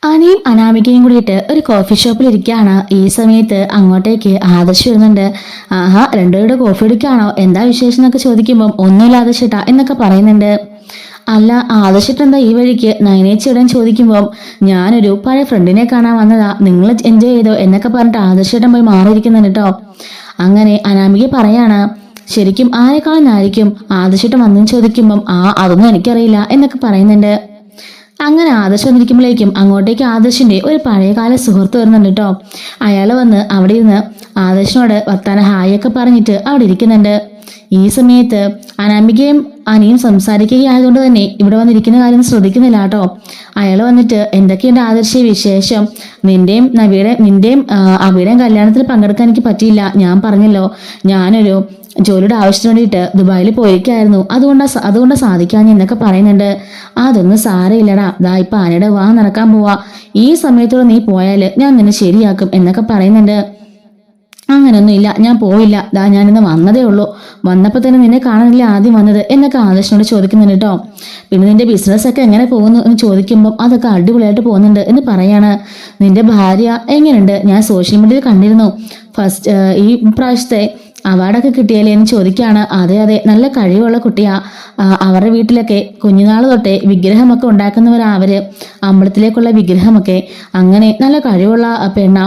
അനിയും അനാമികയും കൂടിയിട്ട് ഒരു കോഫി ഷോപ്പിൽ ഇരിക്കുകയാണ്. ഈ സമയത്ത് അങ്ങോട്ടേക്ക് ആദർശ് വരുന്നുണ്ട്. ആഹാ, രണ്ടുപേരുടെ കോഫി എടുക്കുകയാണോ, എന്താ വിശേഷം എന്നൊക്കെ ചോദിക്കുമ്പോൾ ഒന്നുമില്ല ആദർശേട്ടാ എന്നൊക്കെ പറയുന്നുണ്ട്. അല്ല, ആദർശിട്ട് എന്താ ഈ വഴിക്ക് നയനേച്ചിടൻ ചോദിക്കുമ്പോൾ ഞാനൊരു പഴയ ഫ്രണ്ടിനെ കാണാൻ വന്നതാ, നിങ്ങൾ എൻജോയ് ചെയ്തോ എന്നൊക്കെ പറഞ്ഞിട്ട് ആദർശേട്ടൻ പോയി മാറിയിരിക്കുന്നുണ്ട് കേട്ടോ. അങ്ങനെ അനാമിക പറയാണ്, ശരിക്കും ആരെക്കാളും ആദർശേട്ടൻ വന്നെന്ന് ചോദിക്കുമ്പം അതൊന്നും എനിക്കറിയില്ല എന്നൊക്കെ പറയുന്നുണ്ട്. അങ്ങനെ ആദർശ് വന്നിരിക്കുമ്പോഴേക്കും അങ്ങോട്ടേക്ക് ആദർശിന്റെ ഒരു പഴയകാല സുഹൃത്ത് വരുന്നുണ്ട് കേട്ടോ. അയാൾ വന്ന് അവിടെ ഇരുന്ന് ആദർശിനോട് വർത്താന ഹായൊക്കെ പറഞ്ഞിട്ട് അവിടെ ഇരിക്കുന്നുണ്ട്. ഈ സമയത്ത് അനാമികയും അനിയും സംസാരിക്കുകയായതുകൊണ്ട് തന്നെ ഇവിടെ വന്നിരിക്കുന്ന കാര്യം ശ്രദ്ധിക്കുന്നില്ല കേട്ടോ. അയാൾ വന്നിട്ട് എന്തൊക്കെയുണ്ട് ആദർശ വിശേഷം, നിന്റെയും അവിടെയും കല്യാണത്തിന് പങ്കെടുക്കാൻ എനിക്ക് പറ്റിയില്ല, ഞാൻ പറഞ്ഞല്ലോ ഞാനൊരു ജോലിയുടെ ആവശ്യത്തിന് വേണ്ടിയിട്ട് ദുബായിൽ പോയിരിക്കായിരുന്നു, അതുകൊണ്ട് സാധിക്കാഞ്ഞ എന്നൊക്കെ പറയുന്നുണ്ട്. അതൊന്നും സാരമില്ലടാ, ദാ ഇപ്പൊ ആനയുടെ വാ നടക്കാൻ പോവാ, ഈ സമയത്തോടെ നീ പോയാല് ഞാൻ നിന്നെ ശരിയാക്കും എന്നൊക്കെ പറയുന്നുണ്ട്. അങ്ങനൊന്നും ഇല്ല, ഞാൻ പോയില്ല, ദാ ഞാനിന്ന് വന്നതേ ഉള്ളൂ, വന്നപ്പോ തന്നെ നിന്നെ കാണാനില്ല ആദ്യം വന്നത് എന്നൊക്കെ ആദർശനോട് ചോദിക്കുന്നുണ്ട് കേട്ടോ. പിന്നെ നിന്റെ ബിസിനസ് ഒക്കെ എങ്ങനെ പോകുന്നു എന്ന് ചോദിക്കുമ്പോൾ അതൊക്കെ അടിപൊളിയായിട്ട് പോകുന്നുണ്ട് എന്ന് പറയാണ്. നിന്റെ ഭാര്യ എങ്ങനെയുണ്ട്, ഞാൻ സോഷ്യൽ മീഡിയയിൽ കണ്ടിരുന്നു, ഫസ്റ്റ് ഈ പ്രാവശ്യത്തെ അവാർഡൊക്കെ കിട്ടിയാലേ എന്ന് ചോദിക്കുകയാണ്. അതെ അതെ, നല്ല കഴിവുള്ള കുട്ടിയാ, അവരുടെ വീട്ടിലൊക്കെ കുഞ്ഞുനാൾ തൊട്ടേ വിഗ്രഹമൊക്കെ ഉണ്ടാക്കുന്നവരാ അവര്, അമ്പലത്തിലേക്കുള്ള വിഗ്രഹമൊക്കെ, അങ്ങനെ നല്ല കഴിവുള്ള പെണ്ണ,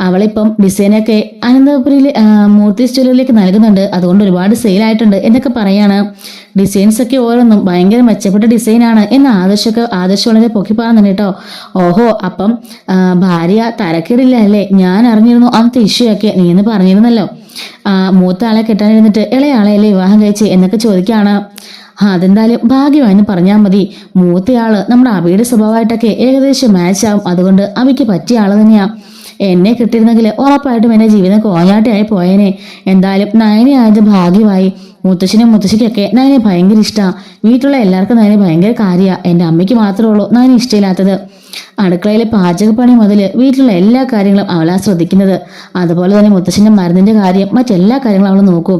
അവളിപ്പം ഡിസൈനൊക്കെ അനന്തപുരിയിലെ മൂർത്തി ജ്വല്ലറിയിലേക്ക് നൽകുന്നുണ്ട്, അതുകൊണ്ട് ഒരുപാട് സെയിലായിട്ടുണ്ട് എന്നൊക്കെ പറയാണ്. ഡിസൈൻസ് ഒക്കെ ഓരോന്നും ഭയങ്കര മെച്ചപ്പെട്ട ഡിസൈനാണ് എന്ന് ആദർശ് വളരെ പൊക്കി പറയുന്നുണ്ട് കേട്ടോ. ഓഹോ, അപ്പം ഭാര്യ തരക്കേടില്ല അല്ലേ, ഞാൻ അറിഞ്ഞിരുന്നു അന്നത്തെ ഇഷ്യൂ ഒക്കെ, നീ എന്ന് പറഞ്ഞിരുന്നല്ലോ മൂത്ത ആളെ കെട്ടാനിരുന്നിട്ട് ഇളയാളെയല്ലേ വിവാഹം കഴിച്ച് എന്നൊക്കെ ചോദിക്കുകയാണ്. അതെന്തായാലും ഭാഗ്യമായെന്ന് പറഞ്ഞാൽ മതി, മൂത്തയാള് നമ്മുടെ അബിയുടെ സ്വഭാവമായിട്ടൊക്കെ ഏകദേശം മാച്ച് ആവും, അതുകൊണ്ട് അബിക്ക് പറ്റിയ ആള് തന്നെയാ, എന്നെ കിട്ടിയിരുന്നെങ്കിൽ ഉറപ്പായിട്ടും എന്റെ ജീവിതം കോഞ്ഞാട്ടിയായി പോയേനെ, എന്തായാലും നയനയായത് ഭാഗ്യമായി, മുത്തശ്ശനും മുത്തശ്ശിക്കൊക്കെ നയനെ ഭയങ്കര ഇഷ്ടമാണ്, വീട്ടിലുള്ള എല്ലാവർക്കും നയനെ ഭയങ്കര കാര്യമാണ്, എൻ്റെ അമ്മയ്ക്ക് മാത്രമേ ഉള്ളൂ നയനെ ഇഷ്ടമില്ലാത്തത്, അടുക്കളയിലെ പാചകപ്പണി മുതൽ വീട്ടിലുള്ള എല്ലാ കാര്യങ്ങളും അവളാ ശ്രദ്ധിക്കുന്നത്, അതുപോലെ തന്നെ മുത്തശ്ശന്റെ മരുന്നിന്റെ കാര്യം മറ്റെല്ലാ കാര്യങ്ങളും അവൾ നോക്കും,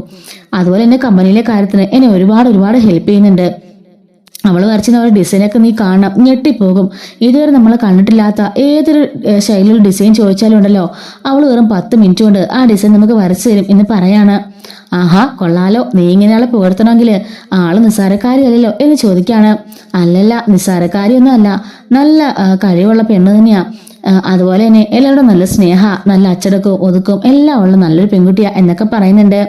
അതുപോലെ എന്റെ കമ്പനിയിലെ കാര്യത്തിന് എന്നെ ഒരുപാട് ഹെൽപ്പ് ചെയ്യുന്നുണ്ട്, അവൾ വരച്ചിരുന്ന ഒരു ഡിസൈനൊക്കെ നീ കാണണം, ഞെട്ടിപ്പോകും, ഇതുവരെ നമ്മൾ കണ്ടിട്ടില്ലാത്ത ഏതൊരു ശൈലിയിൽ ഡിസൈൻ ചോദിച്ചാലും ഉണ്ടല്ലോ അവൾ വെറും 10 മിനിറ്റ് കൊണ്ട് ആ ഡിസൈൻ നമുക്ക് വരച്ചു തരും എന്ന് പറയാണ്. ആഹാ കൊള്ളാലോ, നീ ഇങ്ങനെയാളെ പുകഴ്ത്തണമെങ്കിൽ ആള് നിസ്സാരക്കാരിയല്ലോ എന്ന് ചോദിക്കാണ്. അല്ലല്ല, നിസ്സാരക്കാരിയൊന്നും അല്ല, നല്ല കഴിവുള്ള പെണ്ണ് തന്നെയാ, അതുപോലെ തന്നെ എല്ലാവരോടും നല്ല സ്നേഹ, നല്ല അച്ചടക്കവും ഒതുക്കും എല്ലാം ഉള്ള നല്ലൊരു പെൺകുട്ടിയാ എന്നൊക്കെ പറയുന്നുണ്ട്.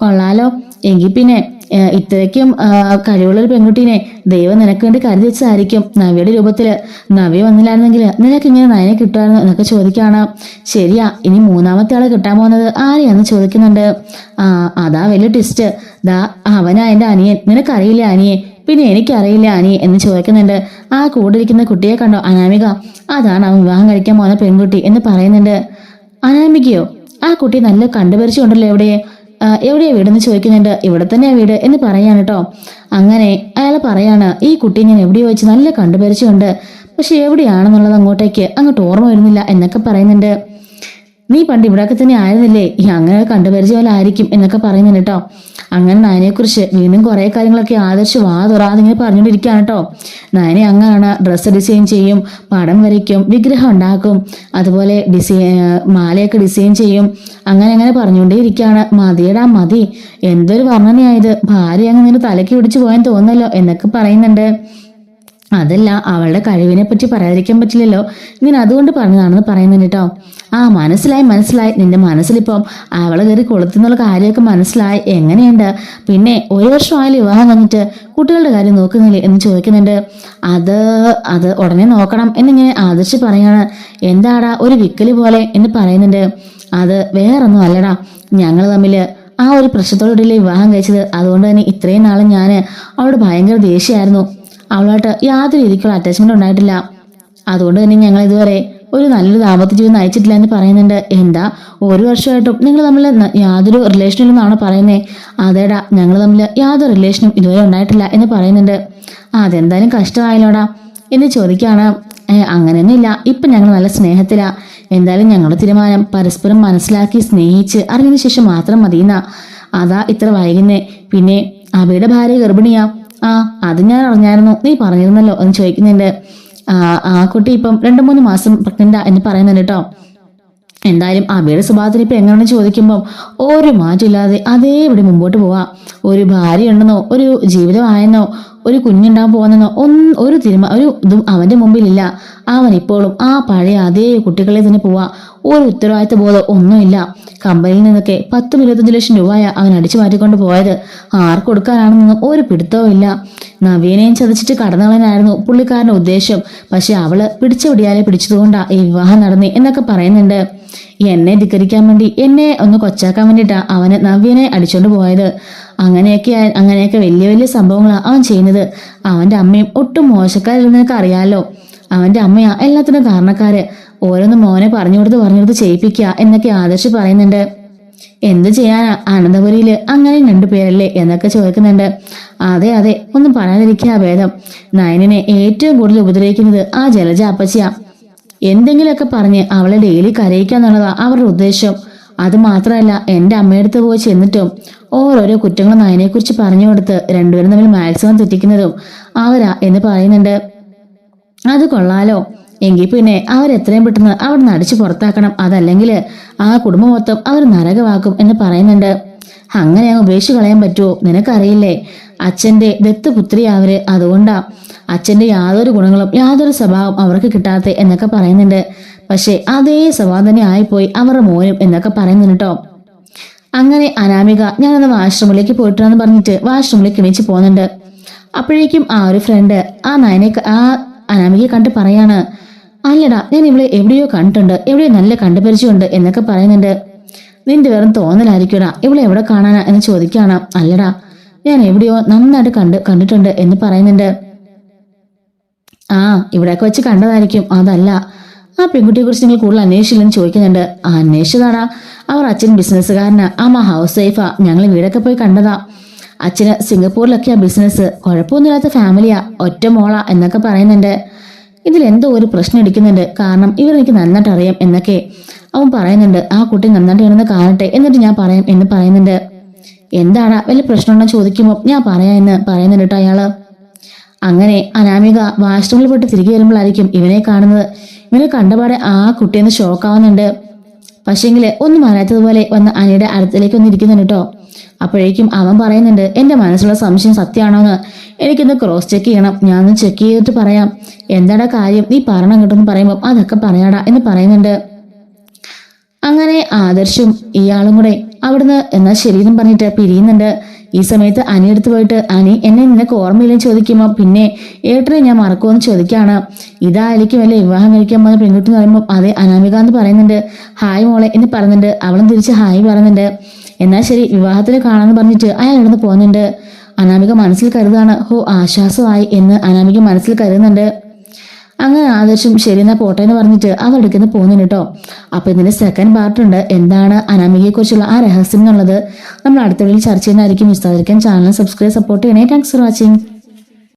കൊള്ളാലോ, എങ്കിൽ പിന്നെ ഇത്രയ്ക്കും കഴിവുള്ളൊരു പെൺകുട്ടീനെ ദൈവം നിനക്ക് വേണ്ടി കരുതി വെച്ചതായിരിക്കും, നവിയുടെ രൂപത്തില്, നവ്യ വന്നില്ലായിരുന്നെങ്കിൽ നിനക്ക് ഇങ്ങനെ നയനെ കിട്ടുമായിരുന്നു എന്നൊക്കെ ചോദിക്കാണ്. ശരിയാ, ഇനി മൂന്നാമത്തെ ആളെ കിട്ടാൻ പോകുന്നത് ആരെയാന്ന് ചോദിക്കുന്നുണ്ട്. അതാ വലിയ ട്വിസ്റ്റ്, ദാ അവനാ എന്റെ അനിയൻ, നിനക്കറിയില്ല അനിയെ, പിന്നെ എനിക്കറിയില്ല അനിയെ എന്ന് ചോദിക്കുന്നുണ്ട്. ആ കൂടിരിക്കുന്ന കുട്ടിയെ കണ്ടോ അനാമിക, അതാണ് അവൻ വിവാഹം കഴിക്കാൻ പോകുന്ന പെൺകുട്ടി എന്ന് പറയുന്നുണ്ട്. അനാമികയോ, ആ കുട്ടി നല്ല കണ്ടുപരിച്ചുണ്ടല്ലോ, എവിടെയാ വീടെന്ന് ചോദിക്കുന്നുണ്ട്. ഇവിടെ തന്നെയാ വീട് എന്ന് പറയാണ് കേട്ടോ. അങ്ങനെ അയാൾ പറയാണ്, ഈ കുട്ടി ഞാൻ എവിടെയോ വെച്ച് നല്ല കണ്ടുപരിച്ചുണ്ട്, പക്ഷെ എവിടെയാണെന്നുള്ളത് അങ്ങോട്ട് ഓർമ്മ വരുന്നില്ല എന്നൊക്കെ പറയുന്നുണ്ട്. നീ പണ്ട് ഇവിടെയൊക്കെ തന്നെ ആയിരുന്നില്ലേ, അങ്ങനെ കണ്ടുപരിചയമായിരിക്കും എന്നൊക്കെ പറയുന്നുണ്ട് കേട്ടോ. അങ്ങനെ നയനെക്കുറിച്ച് വീണ്ടും കുറെ കാര്യങ്ങളൊക്കെ ആദർശ് തുറാതെ ഇങ്ങനെ പറഞ്ഞുകൊണ്ടിരിക്കുകയാണ് കേട്ടോ. നയനെ അങ്ങാണ് ഡ്രസ്സ് ഡിസൈൻ ചെയ്യും, പടം വരയ്ക്കും, വിഗ്രഹം ഉണ്ടാക്കും, അതുപോലെ മാലയൊക്കെ ഡിസൈൻ ചെയ്യും, അങ്ങനെ പറഞ്ഞുകൊണ്ടേ ഇരിക്കുകയാണ്. മതിയടാ മതി, എന്തൊരു വർണ്ണനയായത്, ഭാര്യ അങ്ങ് നിന്റെ തലയ്ക്ക് പിടിച്ചു പോയാൻ തോന്നല്ലോ എന്നൊക്കെ പറയുന്നുണ്ട്. അതല്ല, അവളുടെ കഴിവിനെ പറ്റി പറയാതിരിക്കാൻ പറ്റില്ലല്ലോ, ഇങ്ങനെ അതുകൊണ്ട് പറഞ്ഞതാണെന്ന് പറയുന്നുണ്ട് കേട്ടോ. മനസ്സിലായി, നിന്റെ മനസ്സിലിപ്പം അവള് കയറി കൊളുത്തുന്നുള്ള കാര്യമൊക്കെ മനസ്സിലായി, എങ്ങനെയുണ്ട്, പിന്നെ 1 വർഷമായാലും വിവാഹം കഴിഞ്ഞിട്ട് കുട്ടികളുടെ കാര്യം നോക്കുന്നില്ലേ എന്ന് ചോദിക്കുന്നുണ്ട്. അത് ഉടനെ നോക്കണം എന്നിങ്ങനെ ആദർശ് പറയാണ്. എന്താടാ ഒരു വിക്കല് പോലെ എന്ന് പറയുന്നുണ്ട്. അത് വേറൊന്നും അല്ലടാ, ഞങ്ങൾ തമ്മിൽ ആ ഒരു പ്രശ്നത്തോടുകൂടിയല്ലേ വിവാഹം കഴിച്ചത്, അതുകൊണ്ട് തന്നെ ഇത്രയും നാളും ഞാൻ അവളോട് ഭയങ്കര ദേഷ്യമായിരുന്നു, അവളായിട്ട് യാതൊരു രീതിക്കുള്ള അറ്റാച്ച്മെന്റ് ഉണ്ടായിട്ടില്ല, അതുകൊണ്ട് തന്നെ ഞങ്ങൾ ഇതുവരെ ഒരു നല്ലൊരു ദാമ്പത്യ ജീവിതം നയിച്ചിട്ടില്ല എന്ന് പറയുന്നുണ്ട്. എന്താ 1 വർഷമായിട്ടും നിങ്ങൾ തമ്മിൽ യാതൊരു റിലേഷനും ഇല്ലെന്നാണോ പറയുന്നേ? അതേടാ, ഞങ്ങൾ തമ്മിൽ യാതൊരു റിലേഷനും ഇതുവരെ ഉണ്ടായിട്ടില്ല എന്ന് പറയുന്നുണ്ട്. അതെന്തായാലും കഷ്ടമായല്ലോടാ എന്ന് ചോദിക്കുകയാണ്. അങ്ങനെയൊന്നും ഇല്ല, ഇപ്പൊ ഞങ്ങൾ നല്ല സ്നേഹത്തിലാ, എന്തായാലും ഞങ്ങളുടെ തീരുമാനം പരസ്പരം മനസ്സിലാക്കി സ്നേഹിച്ച് അറിഞ്ഞതിന് ശേഷം മാത്രം മതിയെന്നാ, അതാ ഇത്ര വൈകുന്നേ. പിന്നെ അബിയുടെ ഭാര്യ ഗർഭിണിയാ, അത് ഞാൻ അറിഞ്ഞായിരുന്നു, നീ പറഞ്ഞിരുന്നല്ലോ എന്ന് ചോദിക്കുന്നുണ്ട്. ആ കുട്ടി ഇപ്പം 2-3 മാസം പ്രഗ്നന്റാ എന്ന് പറയുന്നുണ്ട് കേട്ടോ. എന്തായാലും അബിയുടെ സ്വഭാവത്തിന് ഇപ്പൊ എങ്ങനെയാണെന്ന് ചോദിക്കുമ്പോൾ ഒരു മാറ്റമില്ലാതെ അതേപടി മുമ്പോട്ട് പോവാം. ഒരു ഭാര്യ ഉണ്ടെന്നോ ഒരു ജീവിതമായെന്നോ ഒരു കുഞ്ഞുണ്ടാകാൻ പോകുന്നെന്നോ ഒരു ഇതും അവന്റെ മുമ്പിലില്ല. അവൻ ഇപ്പോഴും ആ പഴയ അതേ കുട്ടികളെ തന്നെ പോവാ. ഒരു ഉത്തരവാദിത്ത ബോധം ഒന്നുമില്ല. കമ്പനിയിൽ നിന്നൊക്കെ 10-25 ലക്ഷം രൂപയാ അവൻ അടിച്ചു മാറ്റിക്കൊണ്ട് പോയത്. ആർക്ക് കൊടുക്കാനാണെന്നൊന്നും ഒരു പിടുത്തവും ഇല്ല. നവീനയും ചതച്ചിട്ട് കടന്നവനായിരുന്നു പുള്ളിക്കാരന്റെ ഉദ്ദേശം. പക്ഷെ അവള് പിടിച്ചുപിടിയാലെ പിടിച്ചതുകൊണ്ടാ ഈ വിവാഹം നടന്നേ എന്നൊക്കെ പറയുന്നുണ്ട്. എന്നെ ധിക്കരിക്കാൻ വേണ്ടി എന്നെ ഒന്ന് കൊച്ചാക്കാൻ വേണ്ടിയിട്ടാ അവന് നവ്യനെ അടിച്ചോണ്ട് പോയത്. അങ്ങനെയൊക്കെ വലിയ വലിയ സംഭവങ്ങളാ അവൻ ചെയ്യുന്നത്. അവന്റെ അമ്മയും ഒട്ടും മോശക്കാരില്ലെന്ന് നിനക്ക് അറിയാലോ. അവന്റെ അമ്മയാ എല്ലാത്തിനും കാരണക്കാര്. ഓരോന്ന് മോനെ പറഞ്ഞു കൊടുത്ത് ചെയ്യിപ്പിക്കുക എന്നൊക്കെ ആദർശ് പറയുന്നുണ്ട്. എന്ത് ചെയ്യാനാ, അനന്തപുരിയില് അങ്ങനെ 2 പേരല്ലേ എന്നൊക്കെ ചോദിക്കുന്നുണ്ട്. അതെ ഒന്നും പറയാതിരിക്കുക ഭേദം. നയനിനെ ഏറ്റവും കൂടുതൽ ഉപദ്രവിക്കുന്നത് ആ ജലജ അപ്പച്ചിയാ. എന്തെങ്കിലുമൊക്കെ പറഞ്ഞ് അവളെ ഡെയിലി കരയിക്കാന്നുള്ളതാ അവരുടെ ഉദ്ദേശം. അത് മാത്രമല്ല എന്റെ അമ്മയടുത്ത് പോയി ചെന്നിട്ടും ഓരോരോ കുറ്റങ്ങൾ നയനെ കുറിച്ച് പറഞ്ഞു കൊടുത്ത് രണ്ടുപേരും തമ്മിൽ മാക്സിമം തെറ്റിക്കുന്നതും അവരാ എന്ന് പറയുന്നുണ്ട്. അത് കൊള്ളാലോ. എങ്കിൽ പിന്നെ അവരെത്രയും പെട്ടെന്ന് അവിടെ നിന്ന് അടിച്ചു പുറത്താക്കണം. അതല്ലെങ്കിൽ ആ കുടുംബം മൊത്തം അവർ നരകമാക്കും എന്ന് പറയുന്നുണ്ട്. അങ്ങനെ അങ്ങ് ഉപേക്ഷിച്ച് കളയാൻ പറ്റുമോ? നിനക്കറിയില്ലേ, അച്ഛന്റെ ദത്തുപുത്രി അവര്. അതുകൊണ്ടാ അച്ഛന്റെ യാതൊരു ഗുണങ്ങളും യാതൊരു സ്വഭാവം അവർക്ക് കിട്ടാത്ത എന്നൊക്കെ പറയുന്നുണ്ട്. പക്ഷെ അതേ സ്വഭാവം തന്നെ ആയിപ്പോയി അവരുടെ മോനും എന്നൊക്കെ പറയുന്നുണ്ട് കേട്ടോ. അങ്ങനെ അനാമിക ഞാനൊന്ന് വാഷ്റൂമിലേക്ക് പോയിട്ടാന്ന് പറഞ്ഞിട്ട് വാഷ്റൂമിലേക്ക് എണീച്ച് പോകുന്നുണ്ട്. അപ്പോഴേക്കും ആ ഒരു ഫ്രണ്ട് ആ അനാമികയെ കണ്ട് പറയാണ്, അല്ലടാ ഞാൻ ഇവിടെ എവിടെയോ കണ്ടിട്ടുണ്ട്, എവിടെയോ നല്ല കണ്ടുപരിചയമുണ്ട് എന്നൊക്കെ പറയുന്നുണ്ട്. നിന്റെ വെറും തോന്നലായിരിക്കൂടാ, ഇവിടെ എവിടെ കാണാനാ എന്ന് ചോദിക്കാണ്. അല്ലടാ ഞാൻ എവിടെയോ നന്നായിട്ട് കണ്ടിട്ടുണ്ട് എന്ന് പറയുന്നുണ്ട്. ഇവിടെയൊക്കെ വെച്ച് കണ്ടതായിരിക്കും. അതല്ല, ആ പെൺകുട്ടിയെ കുറിച്ച് നിങ്ങൾ കൂടുതൽ അന്വേഷിച്ചില്ലെന്ന് ചോദിക്കുന്നുണ്ട്. അന്വേഷിച്ചതാടാ, അവർ അച്ഛൻ ബിസിനസ്സുകാരനാ, അമ്മ ഹൗസ് വൈഫാ. ഞങ്ങൾ വീടൊക്കെ പോയി കണ്ടതാ. അച്ഛന് സിംഗപ്പൂരിലൊക്കെയാ ബിസിനസ്, കുഴപ്പമൊന്നുമില്ലാത്ത ഫാമിലിയാ, ഒറ്റ മോളാ എന്നൊക്കെ പറയുന്നുണ്ട്. ഇതിലെന്തോ ഒരു പ്രശ്നം ഇടിക്കുന്നുണ്ട്, കാരണം ഇവരെനിക്ക് നന്നായിട്ട് അറിയാം എന്നൊക്കെ അവൻ പറയുന്നുണ്ട്. ആ കുട്ടി നന്നായിട്ട് വേണമെന്ന് കാണട്ടെ, എന്നിട്ട് ഞാൻ പറയാം എന്ന് പറയുന്നുണ്ട്. എന്താടാ വല്ല പ്രശ്നമുണ്ടോ ചോദിക്കുമ്പോൾ ഞാൻ പറയാം എന്ന് പറയുന്നുണ്ട് കേട്ടോ അയാള്. അങ്ങനെ അനാമിക വാഷ്റൂമിൽ പോയിട്ട് തിരികെ വരുമ്പോഴായിരിക്കും ഇവനെ കാണുന്നത്. ഇവനെ കണ്ടപാടെ ആ കുട്ടിയെന്ന് ഷോക്കാവുന്നുണ്ട്. പക്ഷേങ്കില് ഒന്നും അറിയാത്തതുപോലെ വന്ന് അനിയുടെ അടുത്തേക്ക് വന്നിരിക്കുന്നുണ്ട് കേട്ടോ. അപ്പോഴേക്കും അവൻ പറയുന്നുണ്ട്, എന്റെ മനസ്സിലുള്ള സംശയം സത്യമാണോന്ന് എനിക്കൊന്ന് ക്രോസ് ചെക്ക് ചെയ്യണം, ഞാനൊന്ന് ചെക്ക് ചെയ്തിട്ട് പറയാം. എന്താടാ കാര്യം, നീ പറയണം കേട്ടോന്ന് പറയുമ്പോൾ അതൊക്കെ പറയാടാ എന്ന് പറയുന്നുണ്ട്. അങ്ങനെ ആദർശും ഇയാളും കൂടെ അവിടുന്ന് എന്നാൽ ശരിയെന്നും പറഞ്ഞിട്ട് പിരിയുന്നുണ്ട്. ഈ സമയത്ത് അനി എടുത്ത് പോയിട്ട്, അനി എന്നെ നിനക്ക് ഓർമ്മയില്ലെന്ന് ചോദിക്കുമ്പോൾ പിന്നെ ഏട്ടനെ ഞാൻ മറക്കുമെന്ന് ചോദിക്കാണ്. ഇതായിരിക്കും അല്ലെ വിവാഹം കഴിക്കാൻ പോകുന്ന പെൺകുട്ടി എന്ന് പറയുമ്പോൾ അതെ അനാമിക എന്ന് പറയുന്നുണ്ട്. ഹായ് മോളെ എന്ന് പറയുന്നുണ്ട്. അവളും തിരിച്ച് ഹായ് പറയുന്നുണ്ട്. എന്നാൽ ശരി വിവാഹത്തിന് കാണാന്ന് പറഞ്ഞിട്ട് അയാൾ ഇവിടുന്ന് പോകുന്നുണ്ട്. അനാമിക മനസ്സിൽ കരുതാണ്, ഹോ ആശ്വാസമായി എന്ന് അനാമിക മനസ്സിൽ കരുതുന്നുണ്ട്. അങ്ങനെ ആദർശം ശരി എന്നാ പോട്ടെ എന്ന് പറഞ്ഞിട്ട് അവൾ എടുക്കുന്ന പോകുന്നുണ്ട് കേട്ടോ. അപ്പൊ ഇതിന്റെ സെക്കൻഡ് പാർട്ട് ഉണ്ട്. എന്താണ് അനാമികയെ കുറിച്ചുള്ള ആ രഹസ്യം എന്നുള്ളത് നമ്മൾ അടുത്ത വീഡിയോയിൽ ചർച്ച ചെയ്യുന്നതായിരിക്കും. മിസ്സാതിരിക്കാൻ ചാനൽ സബ്സ്ക്രൈബ് സപ്പോർട്ട് ചെയ്യണേ. Thanks for watching.